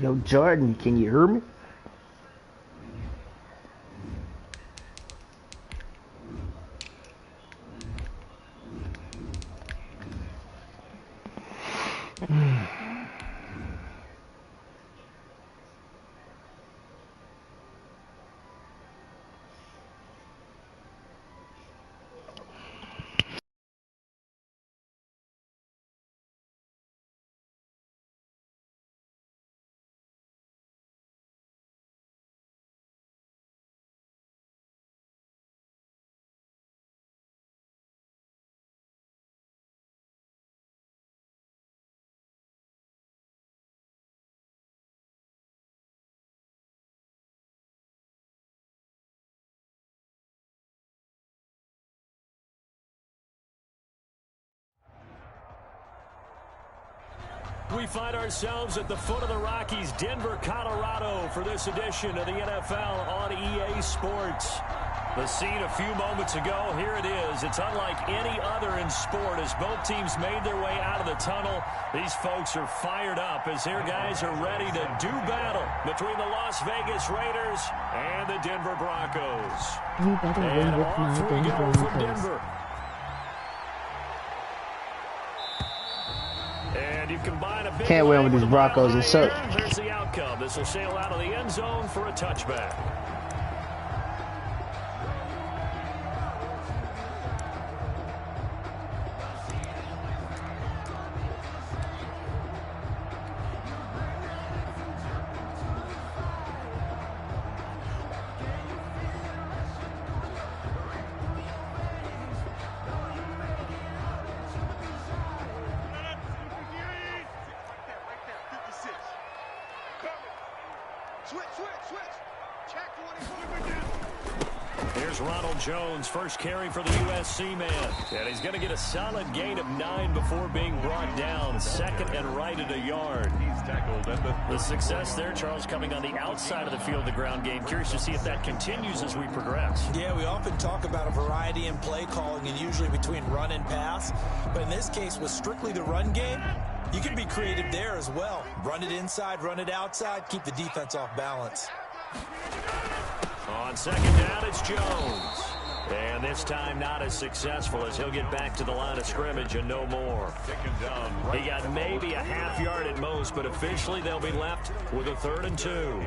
Yo, Jordan, can you hear me? We find ourselves at the foot of the Rockies, Denver, Colorado, for this edition of the NFL on EA Sports. The scene a few moments ago, here it is. It's unlike any other in sport as both teams made their way out of the tunnel. These folks are fired up as their guys are ready to do battle between the Las Vegas Raiders and the Denver Broncos. You better win with my Broncos. And you combine a big Can't win with these Broncos. It sucks. There's the outcome. This will sail out of the end zone for a touchback. Here's Ronald Jones, first carry for the USC man. And he's going to get a solid gain of 9 before being brought down. Second and right at a yard. He's tackled at the success there, Charles, coming on the outside of the field, the ground game. Curious to see if that continues as we progress. Yeah, we often talk about a variety in play calling and usually between run and pass. But in this case, with strictly the run game, you can be creative there as well. Run it inside, run it outside, keep the defense off balance. On second down, it's Jones. And this time not as successful as he'll get back to the line of scrimmage and no more. He got maybe a half yard at most, but officially they'll be left with a 3rd and 2.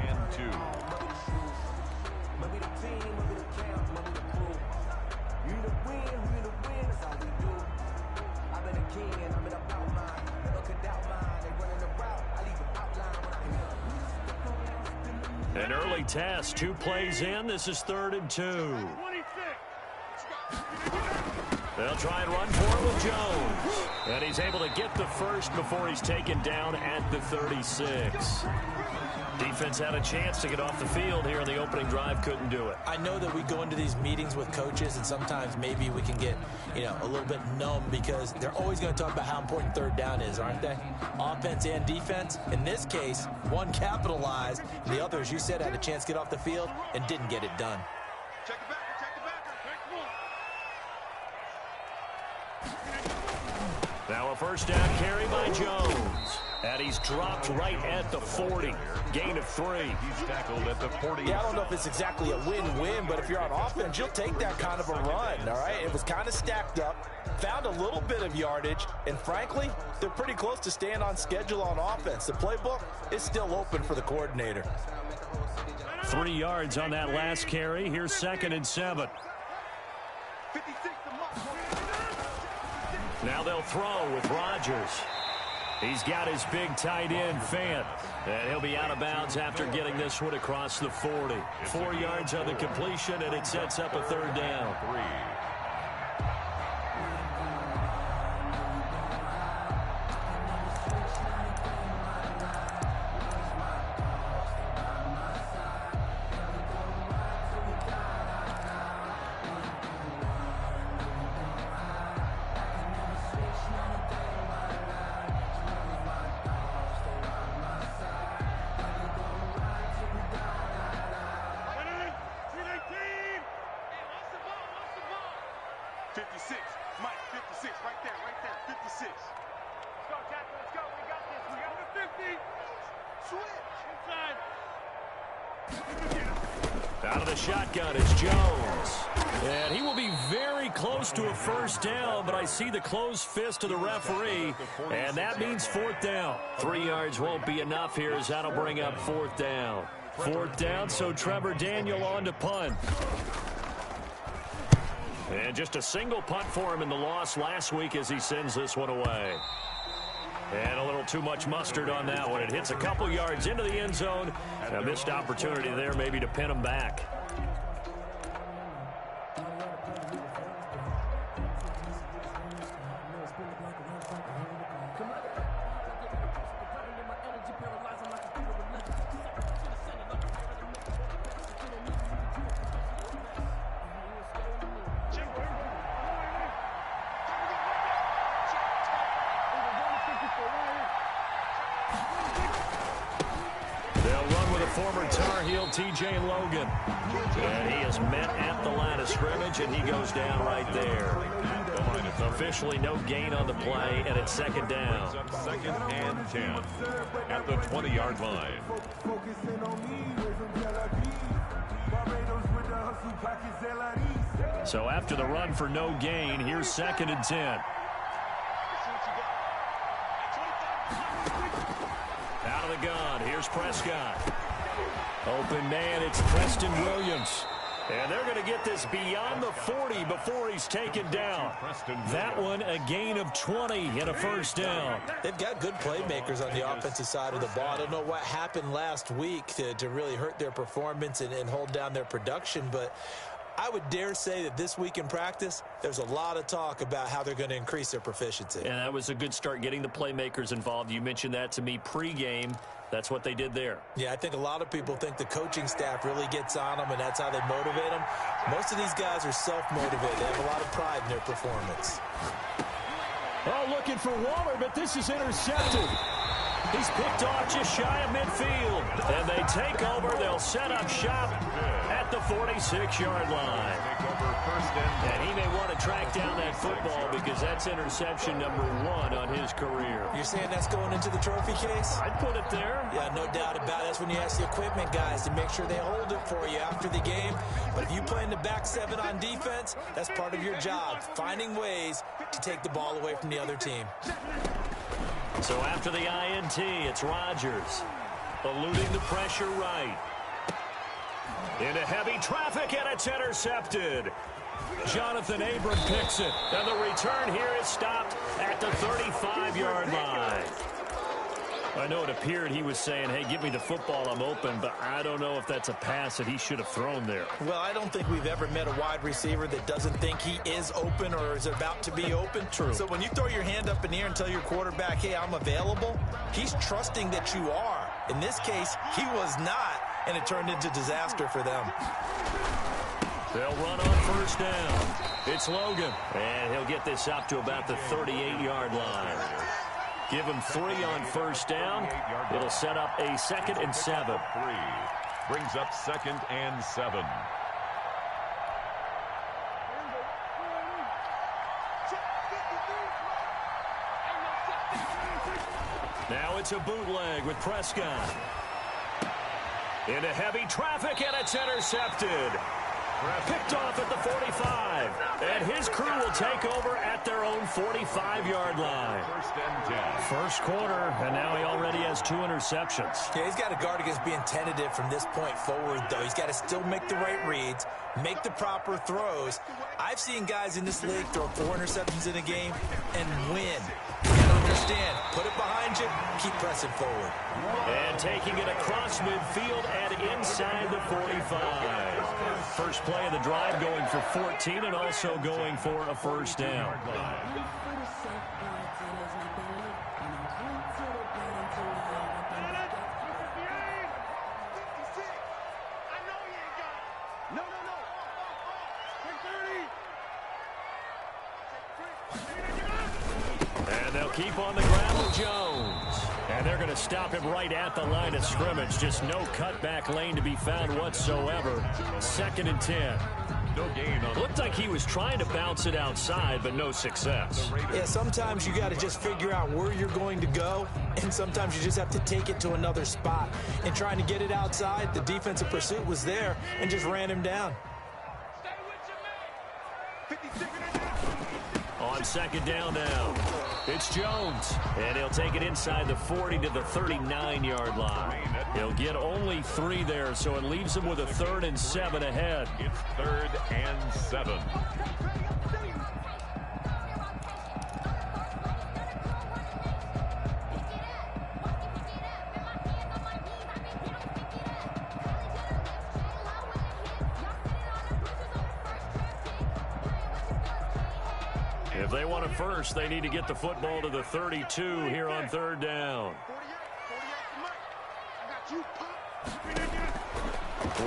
An early test, 2 plays in. This is 3rd and 2. They'll try and run for it with Jones. And he's able to get the first before he's taken down at the 36. Defense had a chance to get off the field here in the opening drive, couldn't do it. I know that we go into these meetings with coaches, and sometimes maybe we can get, a little bit numb because they're always going to talk about how important 3rd down is, aren't they? Offense and defense. In this case, one capitalized, and the other, as you said, had a chance to get off the field and didn't get it done. Check the backer, check the backer. Now a first down carry by Jones. And he's dropped right at the 40. Gain of 3. He's tackled at the 40. Yeah, I don't know if it's exactly a win-win, but if you're on offense, you'll take that kind of a run, all right? It was kind of stacked up, found a little bit of yardage, and frankly, they're pretty close to staying on schedule on offense. The playbook is still open for the coordinator. 3 yards on that last carry. Here's 2nd and 7. Now they'll throw with Rodgers. He's got his big tight end, Fant. And he'll be out of bounds after getting this one across the 40. 4 yards on the completion, and it sets up a 3rd down. 3. Out of the shotgun is Jones. And he will be very close to a first down, but I see the closed fist of the referee, and that means fourth down. 3 yards won't be enough here as that'll bring up fourth down. Fourth down, so Trevor Daniel on to punt. And just a single punt for him in the loss last week as he sends this one away. And a little too much mustard on that one. It hits a couple yards into the end zone. A missed opportunity there maybe to pin him back. Former Tar Heel T.J. Logan. And he is met at the line of scrimmage, and he goes down right there. Officially no gain on the play, and it's second down. Second and 10 at the 20-yard line. So after the run for no gain, here's second and 10. Out of the gun, here's Prescott. Open man, it's Preston Williams. And they're going to get this beyond the 40 before he's taken down. That one, a gain of 20 and a first down. They've got good playmakers on the offensive side of the ball. I don't know what happened last week to really hurt their performance and hold down their production, but I would dare say that this week in practice, there's a lot of talk about how they're going to increase their proficiency. And that was a good start getting the playmakers involved. You mentioned that to me pregame. That's what they did there. Yeah, I think a lot of people think the coaching staff really gets on them, and that's how they motivate them. Most of these guys are self-motivated. They have a lot of pride in their performance. Oh, looking for Waller, but this is intercepted. He's picked off just shy of midfield. And they take over. They'll set up shop at the 46-yard line. And he may want to track down that football because that's interception number 1 on his career. You're saying that's going into the trophy case? I'd put it there. Yeah, no doubt about it. That's when you ask the equipment guys to make sure they hold it for you after the game. But if you play in the back 7 on defense, that's part of your job, finding ways to take the ball away from the other team. So after the INT, it's Rodgers eluding the pressure right. Into heavy traffic, and it's intercepted. Jonathan Abram picks it, and the return here is stopped at the 35-yard line. I know it appeared he was saying, hey, give me the football, I'm open, but I don't know if that's a pass that he should have thrown there. Well, I don't think we've ever met a wide receiver that doesn't think he is open or is about to be open. True. So when you throw your hand up in the air and tell your quarterback, hey, I'm available, he's trusting that you are. In this case, he was not, and it turned into disaster for them. They'll run on first down. It's Logan, and he'll get this up to about the 38-yard line. Give him 3 on first down. It'll set up a 2nd and 7. 3 brings up 2nd and 7. Now it's a bootleg with Prescott. Into heavy traffic, and it's intercepted. Picked off at the 45. And his crew will take over at their own 45-yard line. 1st and 10. First quarter, and now he already has 2 interceptions. Yeah, he's got to guard against being tentative from this point forward, though. He's got to still make the right reads, make the proper throws. I've seen guys in this league throw 4 interceptions in a game and win. You got to understand, put it behind you, keep pressing forward. And taking it across midfield and inside the 45. First play of the drive going for 14 and also going for a first down. And they'll keep on the ground with Jones. And they're going to stop him right at the line of scrimmage. Just no cutback lane to be found whatsoever. 2nd and 10. No gain on. Looked like he was trying to bounce it outside, but no success. Yeah, sometimes you got to just figure out where you're going to go, and sometimes you just have to take it to another spot. And trying to get it outside, the defensive pursuit was there and just ran him down. On second down now, it's Jones, and he'll take it inside the 40 to the 39-yard line. He'll get only 3 there, so it leaves him with a 3rd and 7 ahead. It's 3rd and 7. If they want it first, they need to get the football to the 32 here on 3rd down.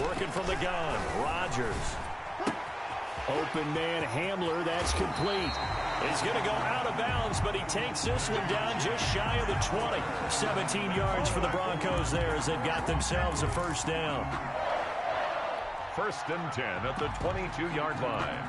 Working from the gun, Rodgers. Open man Hamler, that's complete. He's going to go out of bounds, but he takes this one down just shy of the 20. 17 yards for the Broncos there as they've got themselves a 1st down. 1st and 10 at the 22-yard line.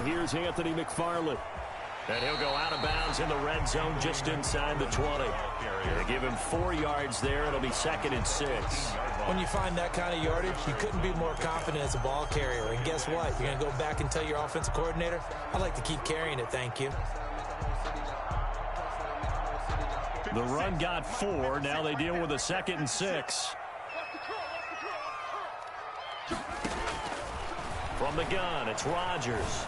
Here's Anthony McFarland. And he'll go out of bounds in the red zone just inside the 20. They give him 4 yards there. It'll be 2nd and 6. When you find that kind of yardage, you couldn't be more confident as a ball carrier. And guess what? You're going to go back and tell your offensive coordinator, I'd like to keep carrying it, thank you. The run got 4. Now they deal with a 2nd and 6. From the gun, it's Rodgers.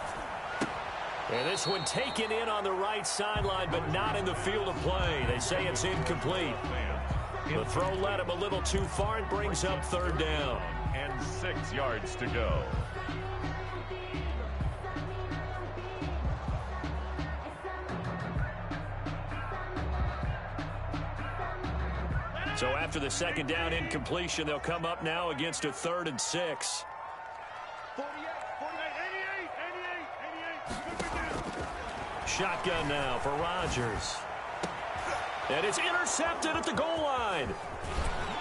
And this one taken in on the right sideline, but not in the field of play. They say it's incomplete. The throw led him a little too far and brings up 3rd down. And 6 yards to go. So after the 2nd down incompletion, they'll come up now against a 3rd and 6. Shotgun now for Rodgers. And it's intercepted at the goal line.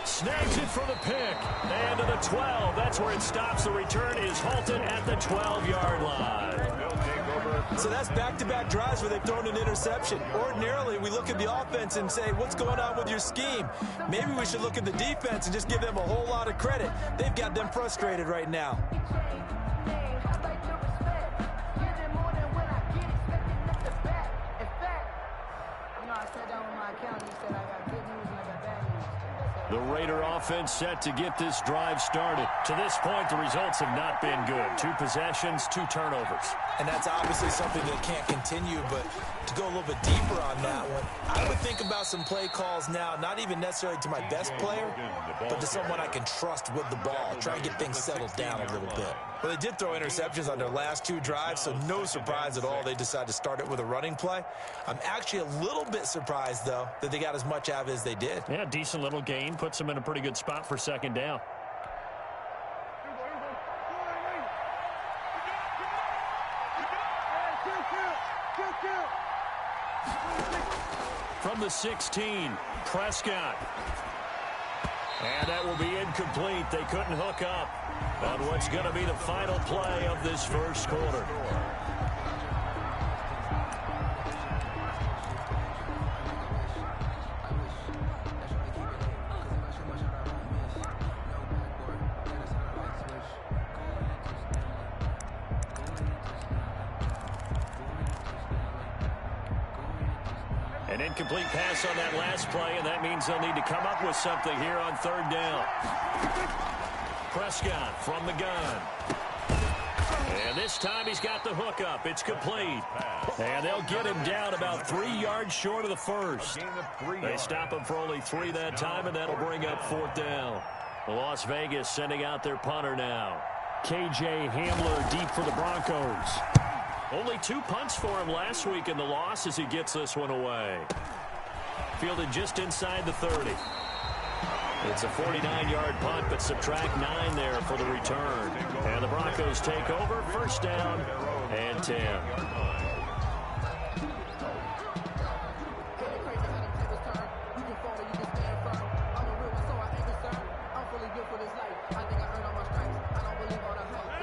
Snags it for the pick. And to the 12. That's where it stops. The return is halted at the 12-yard line. So that's back-to-back drives where they've thrown an interception. Ordinarily, we look at the offense and say, what's going on with your scheme? Maybe we should look at the defense and just give them a whole lot of credit. They've got them frustrated right now. The Raider offense set to get this drive started. To this point, the results have not been good. 2 possessions, 2 turnovers. And that's obviously something that can't continue, but to go a little bit deeper on that one, I would think about some play calls now, not even necessarily to my best player, but to someone I can trust with the ball. Try and get things settled down a little bit. Well, they did throw interceptions on their last 2 drives, so no surprise at all they decided to start it with a running play. I'm actually a little bit surprised, though, that they got as much out of it as they did. Yeah, decent little gain. Puts them in a pretty good spot for 2nd down. From the 16, Prescott. And that will be incomplete. They couldn't hook up on what's going to be the final play of this 1st quarter. An incomplete pass on that last play, and that means they'll need to come up with something here on 3rd down. Prescott from the gun. And this time he's got the hookup. It's complete. And they'll get him down about 3 yards short of the 1st. They stop him for only 3 that time, and that'll bring up 4th down. Las Vegas sending out their punter now. KJ Hamler deep for the Broncos. Only 2 punts for him last week in the loss as he gets this one away. Fielded just inside the 30. It's a 49-yard punt, but subtract 9 there for the return. And the Broncos take over, first down and 10.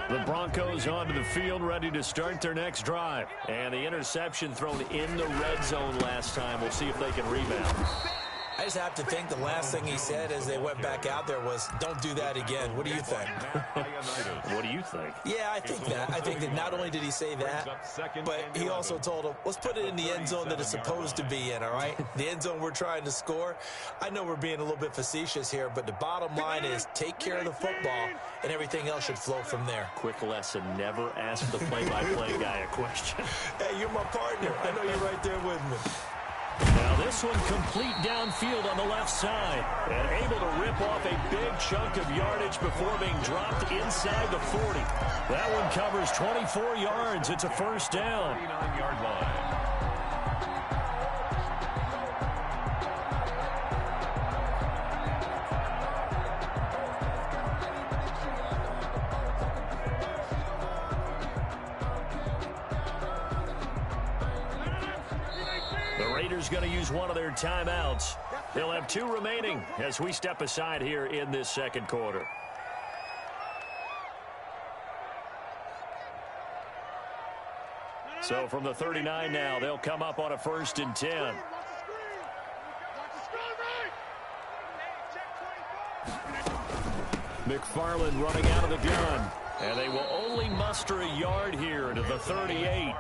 The Broncos onto the field, ready to start their next drive. And the interception thrown in the red zone last time. We'll see if they can rebound. I just have to think the last thing he said as they went back out there was, don't do that again. What do you think? What do you think? Yeah, I think that. I think that not only did he say that, but he also told him, let's put it in the end zone that it's supposed to be in, all right? The end zone we're trying to score. I know we're being a little bit facetious here, but the bottom line is take care of the football, and everything else should flow from there. Quick lesson, never ask the play-by-play guy a question. Hey, you're my partner. I know you're right there with me. Now this one complete downfield on the left side. And able to rip off a big chunk of yardage before being dropped inside the 40. That one covers 24 yards. It's a first down. 49-yard line. Going to use one of their timeouts. They'll have 2 remaining as we step aside here in this second quarter. So from the 39 now, they'll come up on a 1st and 10. McFarland running out of the gun. And they will only muster a yard here to the 38.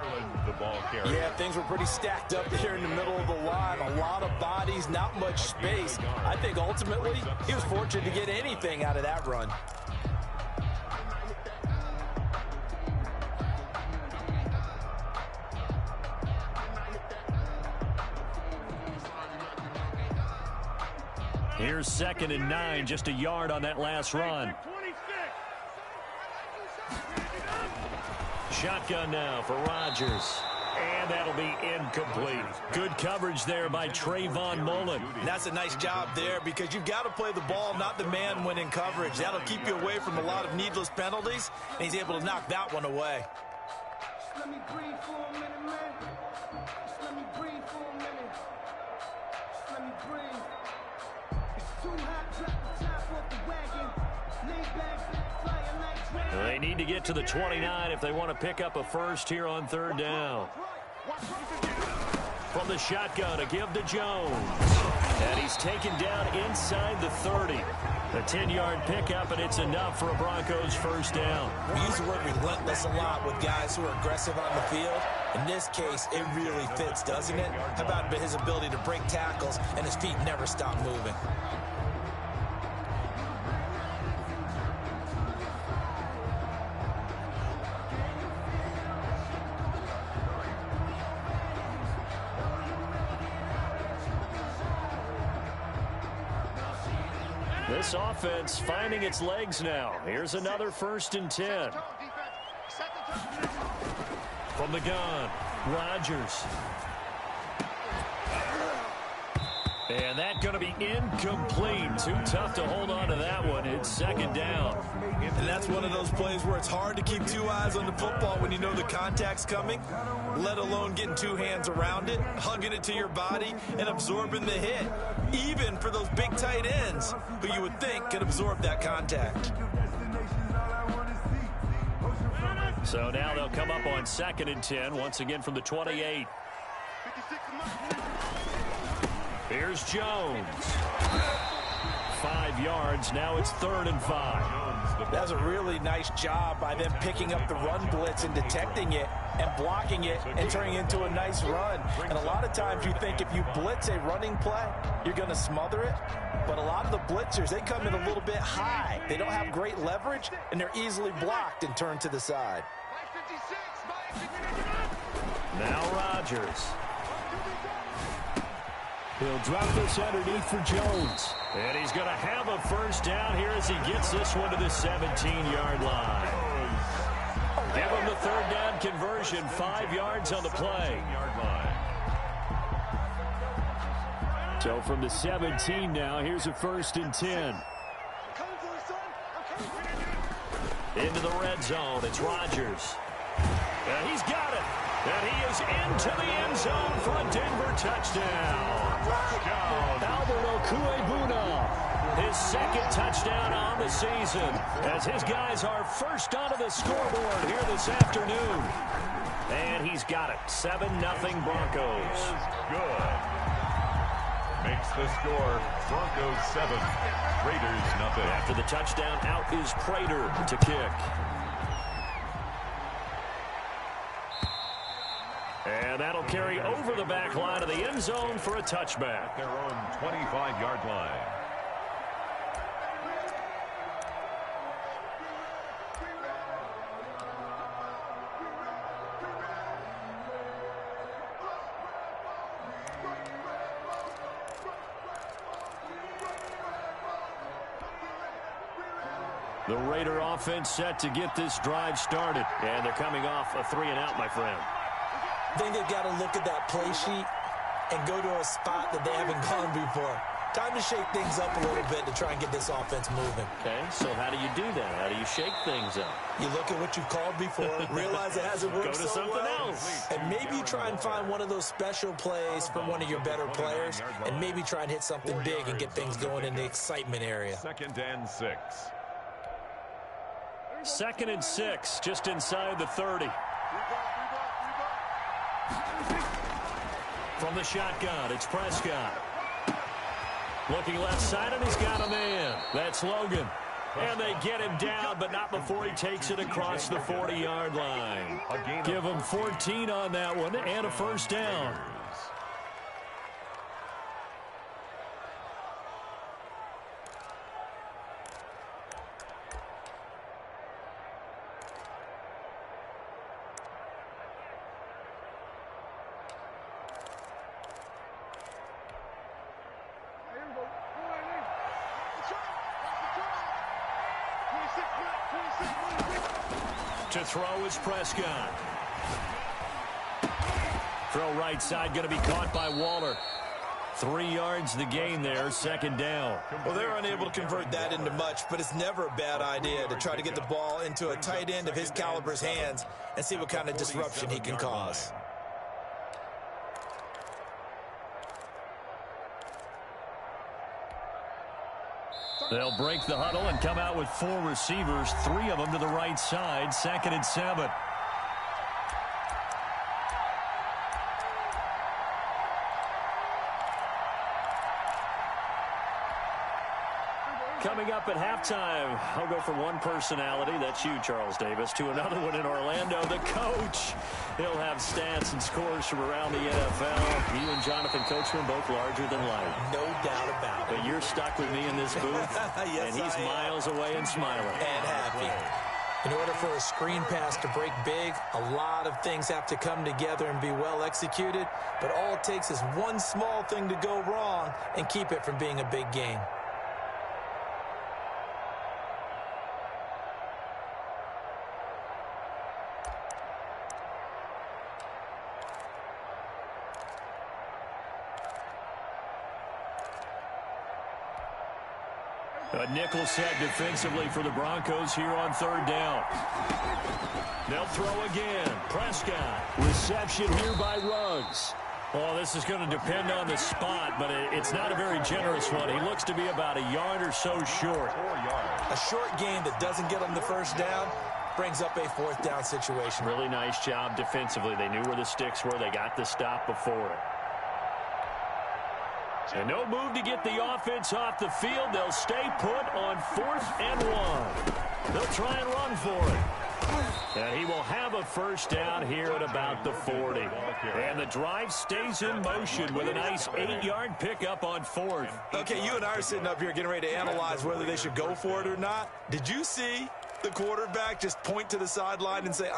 Yeah, things were pretty stacked up there in the middle of the line. A lot of bodies, not much space. I think ultimately he was fortunate to get anything out of that run. Here's 2nd and 9, just a yard on that last run. Shotgun now for Rodgers. And that'll be incomplete. Good coverage there by Trayvon Mullen. That's a nice job there because you've got to play the ball, not the man when in coverage. That'll keep you away from a lot of needless penalties, and he's able to knock that one away. Just let me breathe for a minute, man. Just let me breathe for a minute. Just let me breathe. It's too hot, drop the top off the wagon. Lay back, flying like dragon. They need to get to the 29 if they want to pick up a first here on 3rd down. From the shotgun to give to Jones. And he's taken down inside the 30. A 10-yard pickup, and it's enough for a Broncos first down. We use the word relentless a lot with guys who are aggressive on the field. In this case, it really fits, doesn't it? How about his ability to break tackles and his feet never stop moving? This offense finding its legs now. Here's another 1st and 10. From the gun, Rodgers. And that's going to be incomplete. Too tough to hold on to that one. It's 2nd down. And that's one of those plays where it's hard to keep 2 eyes on the football when you know the contact's coming, let alone getting 2 hands around it, hugging it to your body, and absorbing the hit. Even for those big tight ends who you would think could absorb that contact. So now they'll come up on 2nd and 10, once again from the 28. Here's Jones. 5 yards. Now it's 3rd and 5. That was a really nice job by them picking up the run blitz and detecting it and blocking it and turning it into a nice run. And a lot of times you think if you blitz a running play, you're going to smother it. But a lot of the blitzers, they come in a little bit high. They don't have great leverage, and they're easily blocked and turned to the side. Now Rodgers. He'll drop this underneath for Jones. And he's going to have a first down here as he gets this one to the 17-yard line. Give him the 3rd down conversion, 5 yards on the play. So from the 17 now, here's a 1st and 10. Into the red zone, it's Rodgers. And he's got it. And he is into the end zone for a Denver touchdown. Albert Okuebuna, his 2nd touchdown on the season, as his guys are first onto the scoreboard here this afternoon. And he's got it. 7-0 Broncos. Good. Makes the score Broncos 7, Raiders nothing. After the touchdown, out is Prater to kick. And that'll carry over the back line of the end zone for a touchback. Their own 25-yard line. The Raider offense set to get this drive started. And they're coming off a 3-and-out, my friend. I think they've got to look at that play sheet and go to a spot that they haven't gone before. Time to shake things up a little bit to try and get this offense moving. Okay, so how do you do that? How do you shake things up? You look at what you've called before, realize it hasn't worked Go to so something well, else. and maybe you try and find one of those special plays from one of your better players, and maybe try and hit something big and get things going in the excitement area. 2nd and 6. 2nd and 6, just inside the 30. From the shotgun, it's Prescott. Looking left side, and he's got a man. That's Logan. And they get him down, but not before he takes it across the 40-yard line. Give him 14 on that one and a 1st down. To throw is Prescott. Throw right side, going to be caught by Waller. 3 yards the gain there, 2nd down. Well, they're unable to convert that into much, but it's never a bad idea to try to get the ball into a tight end of his caliber's hands and see what kind of disruption he can cause. They'll break the huddle and come out with 4 receivers, 3 of them to the right side, 2nd and 7. Coming up at halftime, I'll go from one personality, that's you, Charles Davis, to another one in Orlando, the coach. He'll have stats and scores from around the NFL. You and Jonathan Coachman both larger than life. No doubt about it. But you're stuck with me in this booth, Yes, and he's miles away and smiling. And happy. In order for a screen pass to break big, a lot of things have to come together and be well executed, but all it takes is one small thing to go wrong and keep it from being a big game. A nickel set defensively for the Broncos here on 3rd down. They'll throw again. Prescott. Reception here by Ruggs. Well, this is going to depend on the spot, but it's not a very generous one. He looks to be about a yard or so short. 4 yards. A short game that doesn't get them the 1st down brings up a 4th down situation. Really nice job defensively. They knew where the sticks were. They got the stop before it. And no move to get the offense off the field. They'll stay put on 4th and 1. They'll try and run for it. And he will have a 1st down here at about the 40. And the drive stays in motion with a nice 8-yard pickup on 4th. Okay, you and I are sitting up here getting ready to analyze whether they should go for it or not. Did you see the quarterback just point to the sideline and say,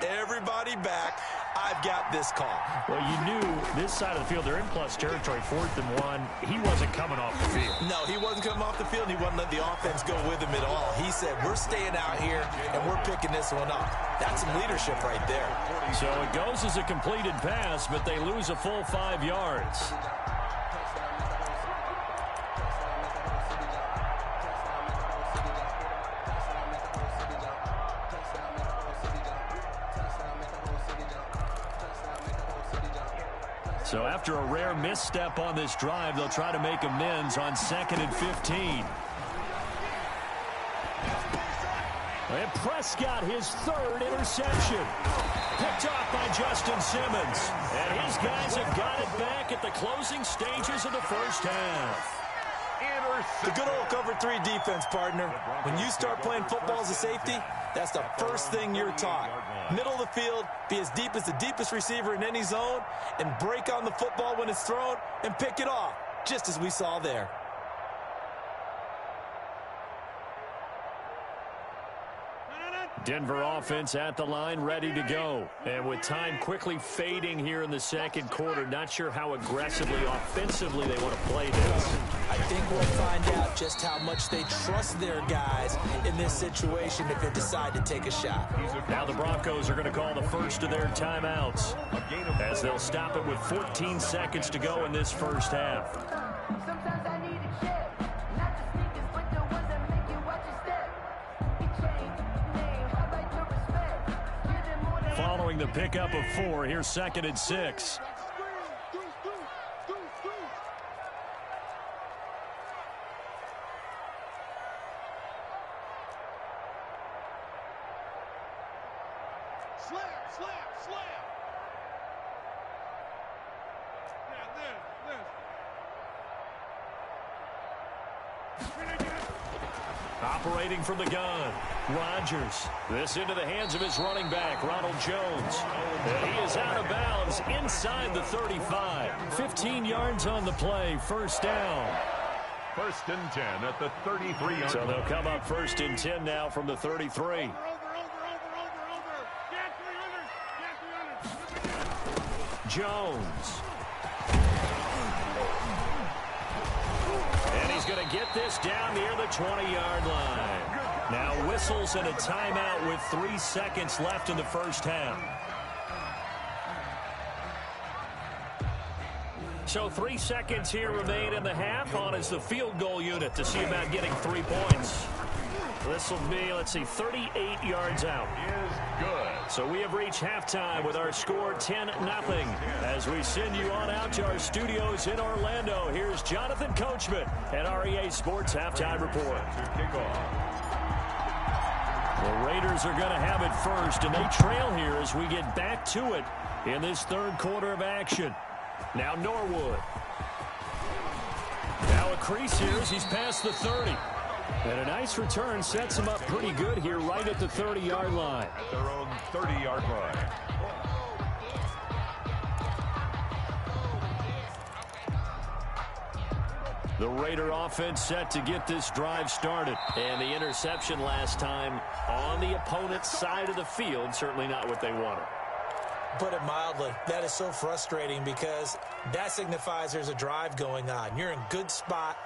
everybody back, I've got this call? Well, you knew this side of the field, they're in plus territory, 4th and 1. He wasn't coming off the field. No, he wasn't coming off the field, and he wasn't letting the offense go with him at all. He said, we're staying out here, and we're picking this one up. That's some leadership right there. So it goes as a completed pass, but they lose a full 5 yards. So after a rare misstep on this drive, they'll try to make amends on 2nd and 15. And Prescott, his 3rd interception. Picked off by Justin Simmons. And his guys have got it back at the closing stages of the first half. The good old cover 3 defense, partner. When you start playing football as a safety, that's the first thing you're taught. Middle of the field, be as deep as the deepest receiver in any zone, and break on the football when it's thrown and pick it off, just as we saw there. Denver offense at the line, ready to go. And with time quickly fading here in the second quarter, not sure how aggressively, offensively they want to play this. I think we'll find out just how much they trust their guys in this situation if they decide to take a shot. Now the Broncos are going to call the first of their timeouts, as they'll stop it with 14 seconds to go in this first half. Sometimes I need a check, not the sneakers, but the ones that make you watch your step. It changed, name, I like your respect. Give them more than Following the pickup of 4, here's 2nd and 6. Operating from the gun, Rodgers. This into the hands of his running back, Ronald Jones. And he is out of bounds inside the 35. 15 yards on the play, first down. 1st and 10 at the 33-yard So they'll come up 1st and 10 now from the 33. Jones. And he's going to get this down near the 20-yard line. Now whistles and a timeout with 3 seconds left in the first half. So 3 seconds here remain in the half. On is the field goal unit to see about getting 3 points. This will be, let's see, 38 yards out. is good. So we have reached halftime with our score 10-0. As we send you on out to our studios in Orlando, here's Jonathan Coachman at REA Sports Halftime Report. The Raiders are going to have it first, and they trail here as we get back to it in this third quarter of action. Now Norwood. Now a crease here as he's past the 30. And a nice return sets him up pretty good here right at the 30-yard line. At their own 30-yard line. The Raider offense set to get this drive started. And the interception last time on the opponent's side of the field, certainly not what they wanted. Put it mildly, that is so frustrating because that signifies there's a drive going on. You're in good spot,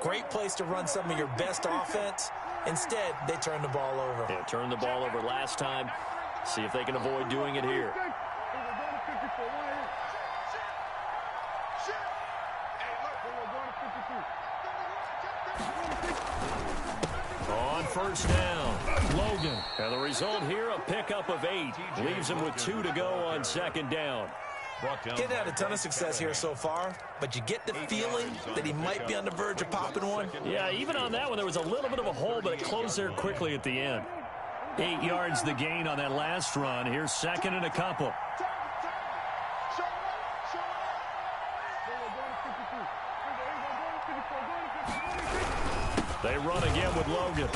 great place to run some of your best offense. Instead, they turn the ball over. Yeah, turned the ball over last time. See if they can avoid doing it here. On first down, Logan. And the result here, a pickup of 8. Leaves him with 2 to go on second down. He's had a ton of success here so far, but you get the feeling that he might be on the verge of popping one. Yeah, even on that one, there was a little bit of a hole, but it closed there quickly at the end. 8 yards the gain on that last run. Here's second and a couple. They run again with Logan.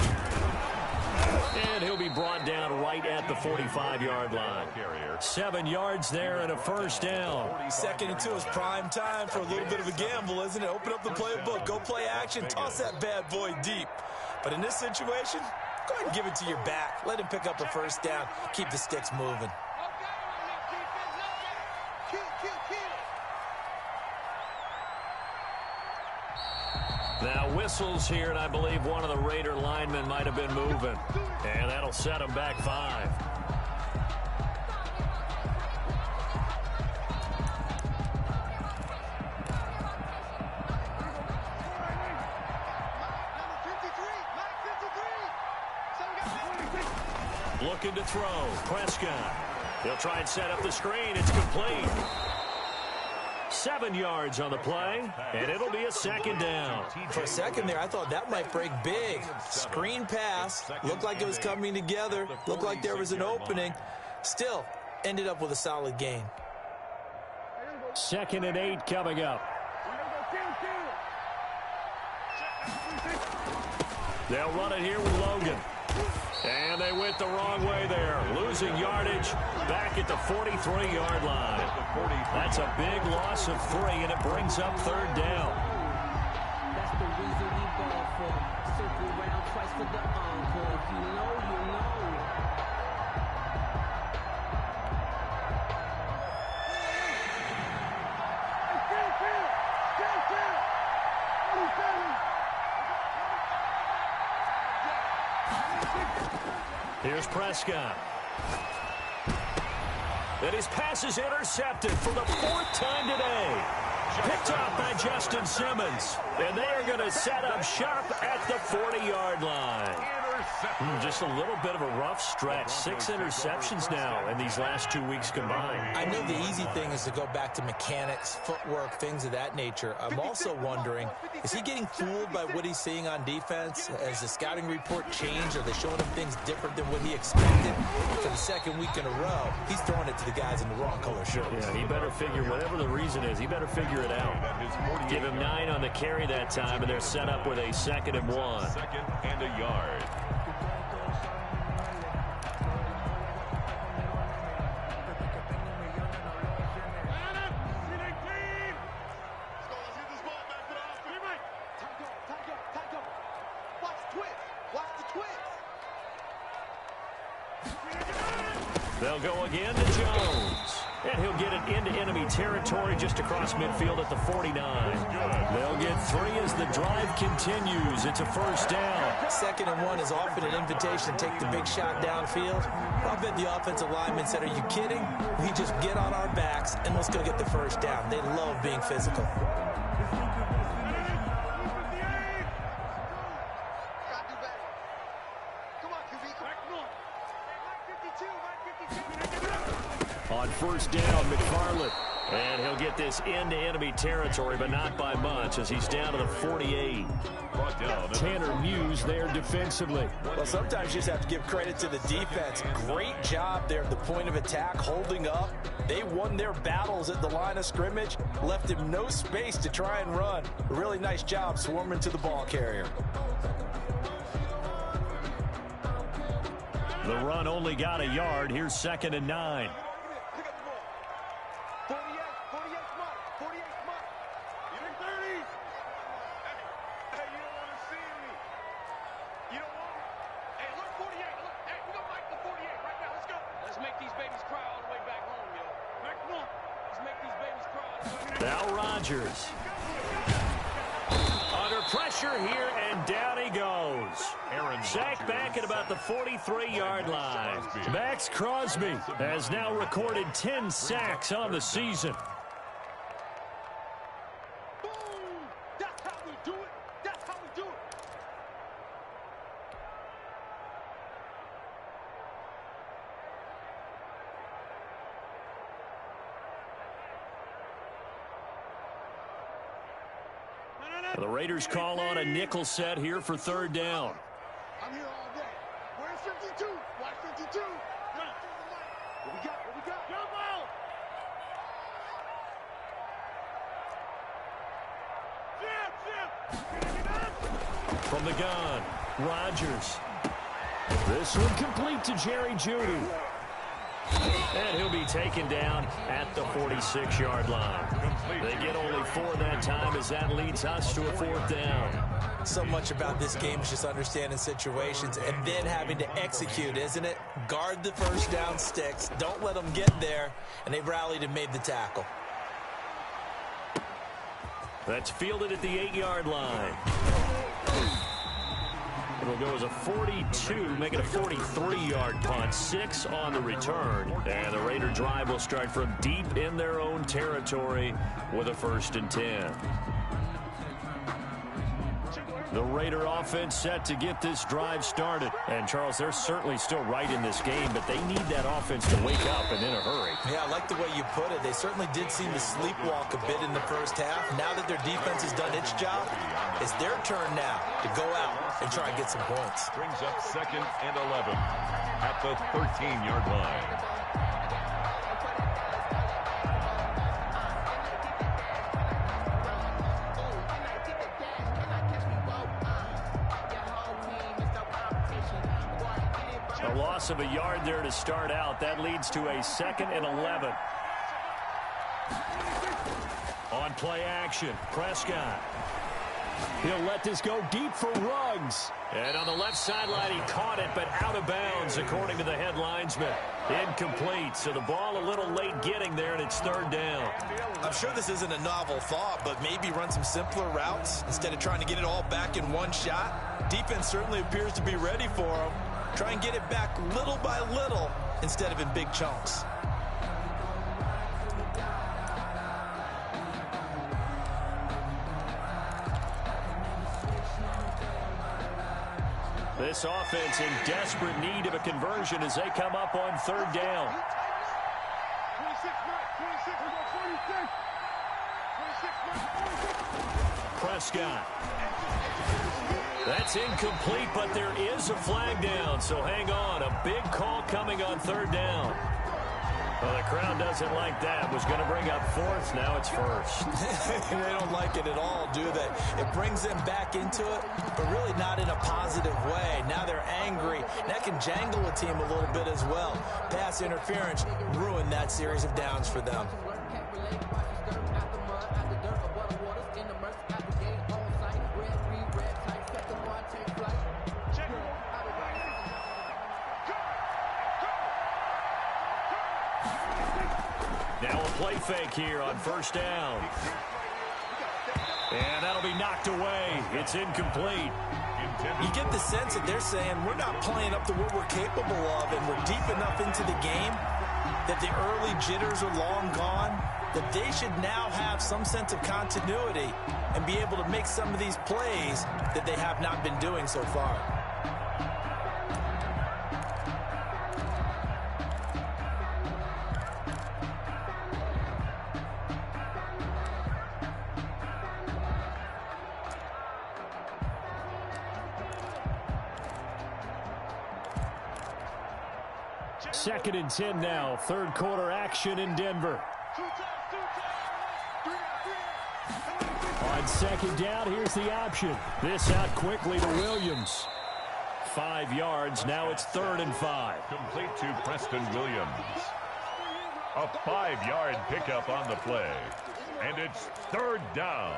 And he'll be brought down right at the 45-yard line. 7 yards there and a first down. 2nd and 2 is prime time for a little bit of a gamble, isn't it? Open up the playbook, go play action, toss that bad boy deep. But in this situation, go ahead and give it to your back. Let him pick up a first down. Keep the sticks moving. Now whistles here, and I believe one of the Raider linemen might have been moving. And that'll set him back 5. Looking to throw. Prescott. He'll try and set up the screen. It's complete. 7 yards on the play, and it'll be a second down. For a second there, I thought that might break big. Screen pass. Looked like it was coming together. Looked like there was an opening. Still, ended up with a solid gain. 2nd and 8 coming up. They'll run it here with Logan. And they went the wrong way there. Losing yardage back at the 43-yard line. That's a big loss of 3, and it brings up 3rd down. That's the reason we ball for. Circle round twice for the encore. If you know, you know. Here's Prescott. And his pass is intercepted for the 4th time today. Picked off by Justin Simmons. And they are going to set up shop at the 40-yard line. Just a little bit of a rough stretch. 6 interceptions now in these last 2 weeks combined. I know the easy thing is to go back to mechanics, footwork, things of that nature. I'm also wondering, is he getting fooled by what he's seeing on defense? Has the scouting report changed? Are they showing him things different than what he expected? For the 2nd week in a row, he's throwing it to the guys in the wrong color shirts. Yeah, he better figure, whatever the reason is, he better figure it out. Give him 9 on the carry that time, and they're set up with a 2nd and 1. 2nd and a yard. They'll go again to Jones. And he'll get it into enemy territory just across midfield at the 49. They'll get 3 as the drive continues. It's a 1st down. 2nd and 1 is often an invitation to take the big shot downfield. I bet the offensive lineman said, are you kidding? We just get on our backs and let's go get the 1st down. They love being physical. On 1st down, McFarland. And he'll get this into enemy territory, but not by much as he's down to the 48. Tanner Muse there defensively. Well, sometimes you just have to give credit to the defense. Great job there at the point of attack, holding up. They won their battles at the line of scrimmage, left him no space to try and run. A really nice job swarming to the ball carrier. The run only got a yard. Here's 2nd and 9. Now Rodgers. Under pressure here, and down he goes. Sacked back at about the 43-yard line. Max Crosby has now recorded 10 sacks on the season. That's how we do it. That's how we do it. The Raiders call on a nickel set here for 3rd down. I'm here all day. Where's 52? Why 52? What we got? What we got? Jump out! From the gun, Rodgers. This one complete to Jerry Jeudy. And he'll be taken down at the 46-yard line. They get only 4 that time as that leads us to a 4th down. So much about this game is just understanding situations and then having to execute, isn't it? Guard the 1st down sticks. Don't let them get there. And they rallied and made the tackle. That's fielded at the 8-yard line. It'll go as a 42, make it a 43-yard punt. 6 on the return. And the Raider drive will start from deep in their own territory with a 1st and 10. The Raider offense set to get this drive started. And, Charles, they're certainly still right in this game, but they need that offense to wake up and in a hurry. Yeah, I like the way you put it. They certainly did seem to sleepwalk a bit in the first half. Now that their defense has done its job, it's their turn now to go out and try and get some points. Brings up 2nd and 11 at the 13-yard line. A loss of a yard there to start out. That leads to a 2nd and 11. On play action, Prescott. He'll let this go deep for Ruggs. And on the left sideline, he caught it, but out of bounds, according to the head linesman. Incomplete, so the ball a little late getting there, and it's 3rd down. I'm sure this isn't a novel thought, but maybe run some simpler routes instead of trying to get it all back in one shot. Defense certainly appears to be ready for him. Try and get it back little by little instead of in big chunks. This offense in desperate need of a conversion as they come up on 3rd down. 26. Prescott. That's incomplete, but there is a flag down, so hang on. A big call coming on 3rd down. Well, the crowd doesn't like that. Was going to bring up 4th. Now it's 1st. They don't like it at all, do they? It brings them back into it, but really not in a positive way. Now they're angry. That can jangle a team a little bit as well. Pass interference ruined that series of downs for them. Now a play fake here on 1st down. And that'll be knocked away. It's incomplete. You get the sense that they're saying we're not playing up to what we're capable of, and we're deep enough into the game that the early jitters are long gone, that they should now have some sense of continuity and be able to make some of these plays that they have not been doing so far. Second and 10 now. 3rd quarter action in Denver. On 2nd down, here's the option. This out quickly to Williams. 5 yards. Now it's 3rd and 5. Complete to Preston Williams. A 5-yard pickup on the play. And it's 3rd down.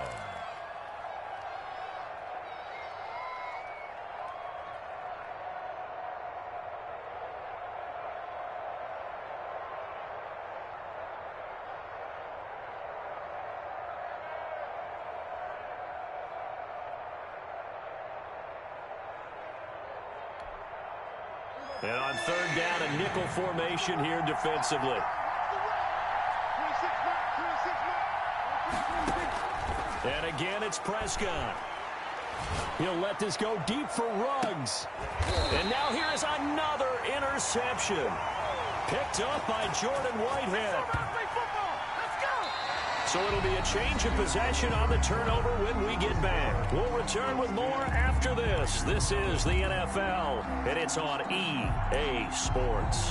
And on 3rd down, a nickel formation here defensively. And again, it's Prescott. He'll let this go deep for Ruggs. And now here is another interception. Picked up by Jordan Whitehead. So it'll be a change of possession on the turnover when we get back. We'll return with more after this. This is the NFL, and it's on EA Sports.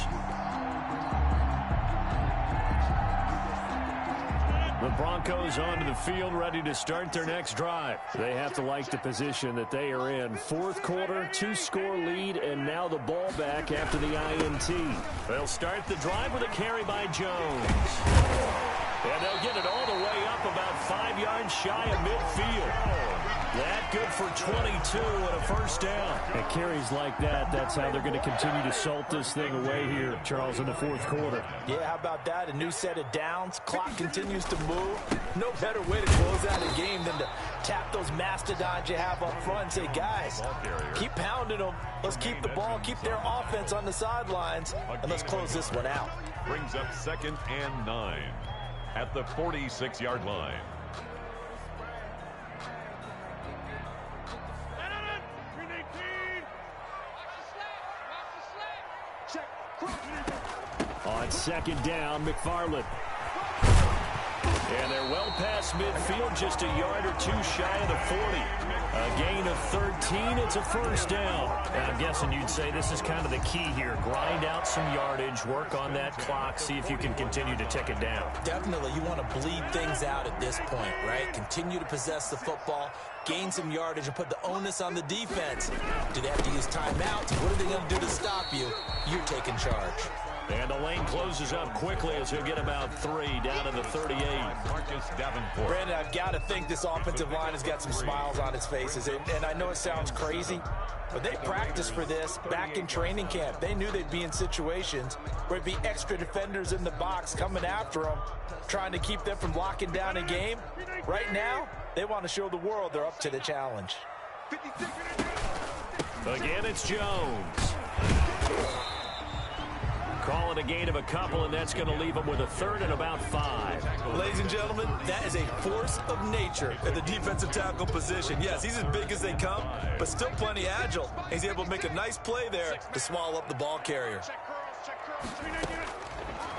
The Broncos onto the field, ready to start their next drive. They have to like the position that they are in. 4th quarter, 2-score lead, and now the ball back after the INT. They'll start the drive with a carry by Jones. And they'll get it all the way up about 5 yards shy of midfield. That good for 22 and a 1st down. And carries like that, that's how they're going to continue to salt this thing away here, Charles, in the 4th quarter. Yeah, how about that? A new set of downs. Clock continues to move. No better way to close out a game than to tap those mastodons you have up front and say, guys, keep pounding them. Let's keep the ball, keep their offense on the sidelines, and let's close this one out. Brings up 2nd and 9 at the 46-yard line. On second down, McFarland. And they're well past midfield, just a yard or two shy of the 40. A gain of 13, it's a first down. And I'm guessing you'd say this is kind of the key here. Grind out some yardage, work on that clock, see if you can continue to tick it down. Definitely, you want to bleed things out at this point, right? Continue to possess the football, gain some yardage, and put the onus on the defense. Do they have to use timeouts? What are they going to do to stop you? You're taking charge. And the lane closes up quickly as he'll get about 3 down to the 38. Marcus Davenport. Brandon, I've got to think this offensive line has got some smiles on its faces. And I know it sounds crazy, but they practiced for this back in training camp. They knew they'd be in situations where it'd be extra defenders in the box coming after them, trying to keep them from locking down a game. Right now, they want to show the world they're up to the challenge. Again, it's Jones. Calling a gain of a couple, and that's going to leave them with a third and about 5. Ladies and gentlemen, that is a force of nature at the defensive tackle position. Yes, he's as big as they come, but still plenty agile. He's able to make a nice play there to swallow up the ball carrier.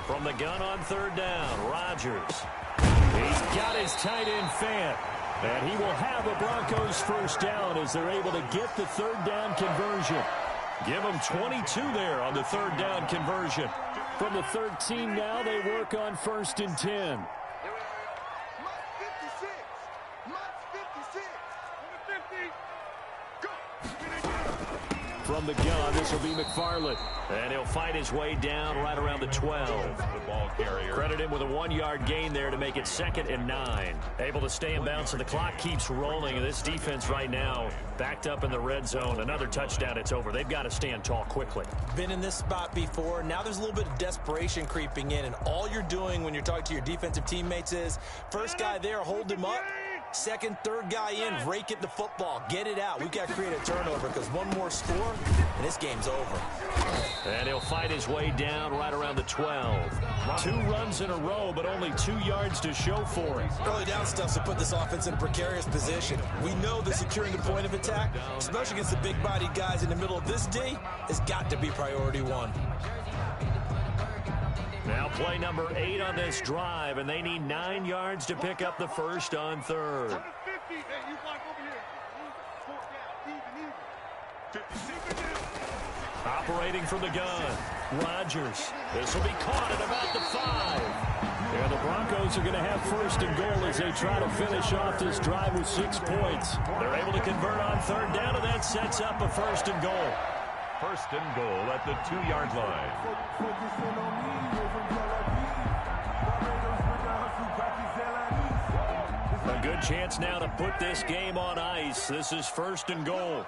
From the gun on third down, Rodgers. He's got his tight end Fant. And he will have a Broncos first down as they're able to get the third down conversion. Give them 22 there on the third down conversion. From the 13 now, they work on 1st and 10. From the gun, this will be McFarland. And he'll fight his way down right around the 12. The ball carrier. Credit him with a 1-yard gain there to make it 2nd and 9. Able to stay in bounds, and the clock keeps rolling. And this defense right now backed up in the red zone. Another touchdown, it's over. They've got to stand tall quickly. Been in this spot before. Now there's a little bit of desperation creeping in. And all you're doing when you're talking to your defensive teammates is, first guy there, hold him up. Second, third guy in, rake it the football. Get it out. We've got to create a turnover because one more score, and this game's over. And he'll fight his way down right around the 12. 2 runs in a row, but only 2 yards to show for it. Early down stuff to put this offense in a precarious position. We know that securing the point of attack, especially against the big-bodied guys in the middle of this D, has got to be priority 1. Now play number 8 on this drive, and they need 9 yards to pick up the first on third. Operating from the gun, Rodgers. This will be caught at about the 5. And the Broncos are going to have 1st and goal as they try to finish off this drive with 6 points. They're able to convert on third down, and that sets up a 1st and goal. 1st and goal at the 2-yard line. A good chance now to put this game on ice. This is 1st and goal.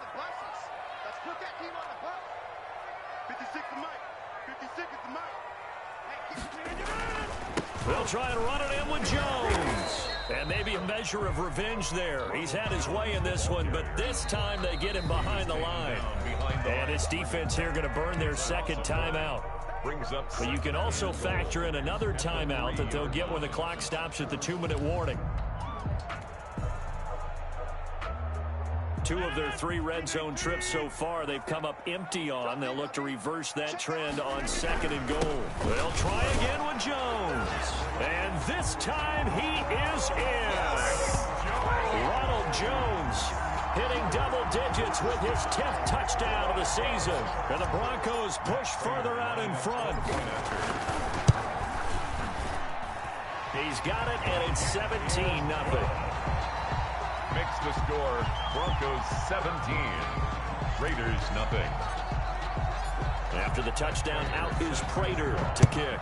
They'll try and run it in with Jones. And maybe a measure of revenge there. He's had his way in this one, but this time they get him behind the line. And this defense here going to burn their 2nd timeout. But you can also factor in another timeout that they'll get when the clock stops at the 2-minute warning. 2 of their 3 red zone trips so far they've come up empty on. They'll look to reverse that trend on 2nd and goal. They'll try again with Jones. And this time he is in. Ronald Jones hitting double digits with his 10th touchdown of the season. And the Broncos push further out in front. He's got it, and it's 17-0. Makes the score Broncos 17, Raiders nothing. After the touchdown, out is Prater to kick.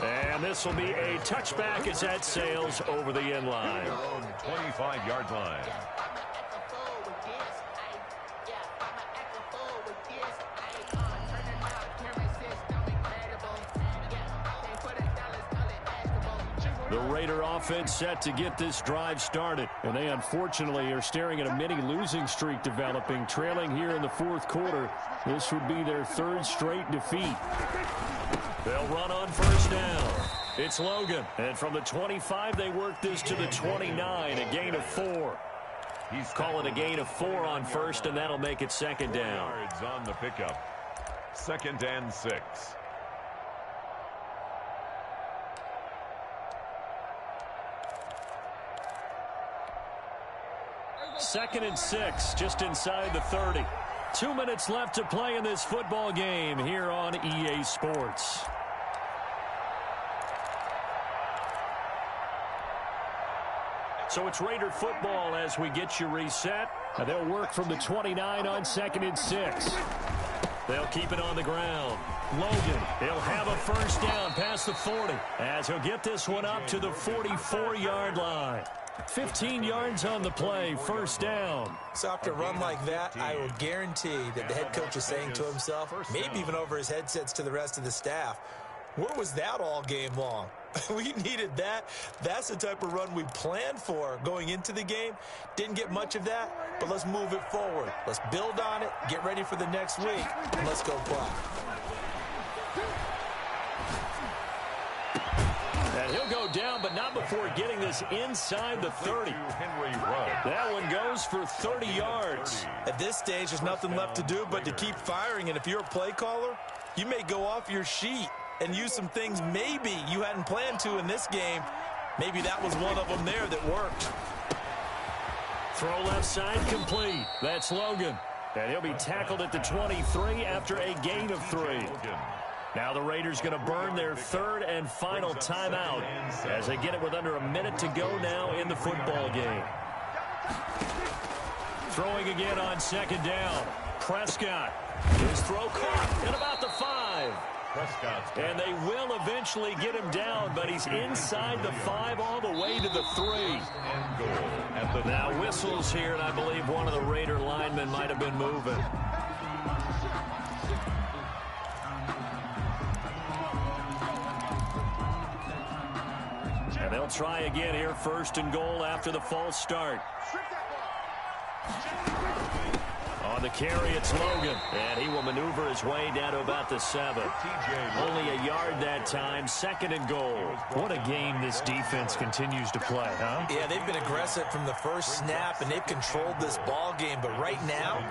And this will be a touchback as that sails over the end line. Their own 25-yard line. The Raider offense set to get this drive started. And they unfortunately are staring at a mini losing streak developing, trailing here in the 4th quarter. This would be their 3rd straight defeat. They'll run on 1st down. It's Logan. And from the 25, they work this to the 29, a gain of 4. He's Call it a gain of 4 on first, and that'll make it second down. yards on the pickup. 2nd and 6. Second and 6, just inside the 30. 2 minutes left to play in this football game here on EA Sports. So it's Raider football as we get you reset. They'll work from the 29 on 2nd and 6. They'll keep it on the ground. Logan, he'll have a first down past the 40 as he'll get this one up to the 44-yard line. 15 yards on the play, first down. So after a run like that, I will guarantee that the head coach is saying to himself, maybe even over his headsets to the rest of the staff, where was that all game long? We needed that. That's the type of run we planned for going into the game. Didn't get much of that, but let's move it forward. Let's build on it, get ready for the next week, and let's go play. And he'll go down, but not before getting this inside the 30. That one goes for 30 yards. At this stage, there's nothing left to do but to keep firing, and if you're a play caller, you may go off your sheet and use some things maybe you hadn't planned to in this game. Maybe that was one of them there that worked. Throw left side complete. That's Logan. And he'll be tackled at the 23 after a gain of 3. Now the Raiders going to burn their 3rd and final timeout as they get it with under a minute to go now in the football game. Throwing again on 2nd down. Prescott. His throw caught at about the 5. And they will eventually get him down, but he's inside the 5 all the way to the 3. Now whistles here, and I believe one of the Raider linemen might have been moving. And they'll try again here, 1st and goal after the false start. On the carry, it's Logan, and he will maneuver his way down to about the 7. Only a yard that time, 2nd and goal. What a game this defense continues to play, huh? Yeah, they've been aggressive from the first snap, and they've controlled this ball game. But right now,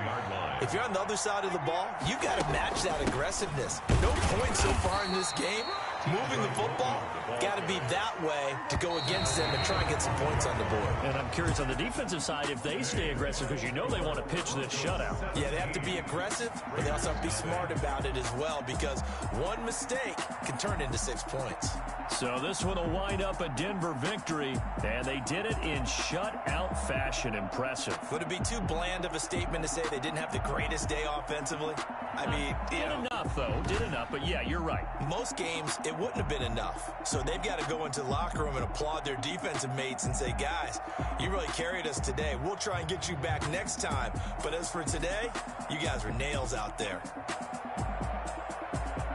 if you're on the other side of the ball, you got to match that aggressiveness. No points so far in this game. Moving the football, got to be that way to go against them and try and get some points on the board. And I'm curious on the defensive side if they stay aggressive, because you know they want to pitch this shutout. Yeah, they have to be aggressive, but they also have to be smart about it as well, because one mistake can turn into 6 points. So this one will wind up a Denver victory, and they did it in shutout fashion. Impressive. Would it be too bland of a statement to say they didn't have the greatest day offensively? I mean, did enough, though. Did enough, but yeah, you're right. Most games, it wouldn't have been enough. So they've got to go into the locker room and applaud their defensive mates and say, guys, you really carried us today. We'll try and get you back next time. But as for today, you guys were nails out there.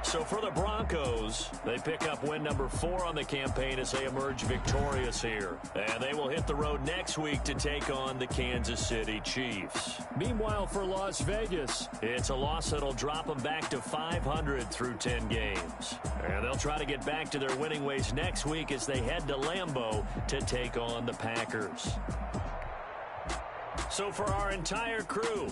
So for the Broncos, they pick up win number 4 on the campaign as they emerge victorious here. And they will hit the road next week to take on the Kansas City Chiefs. Meanwhile, for Las Vegas, it's a loss that'll drop them back to 500 through 10 games. And they'll try to get back to their winning ways next week as they head to Lambeau to take on the Packers. So for our entire crew...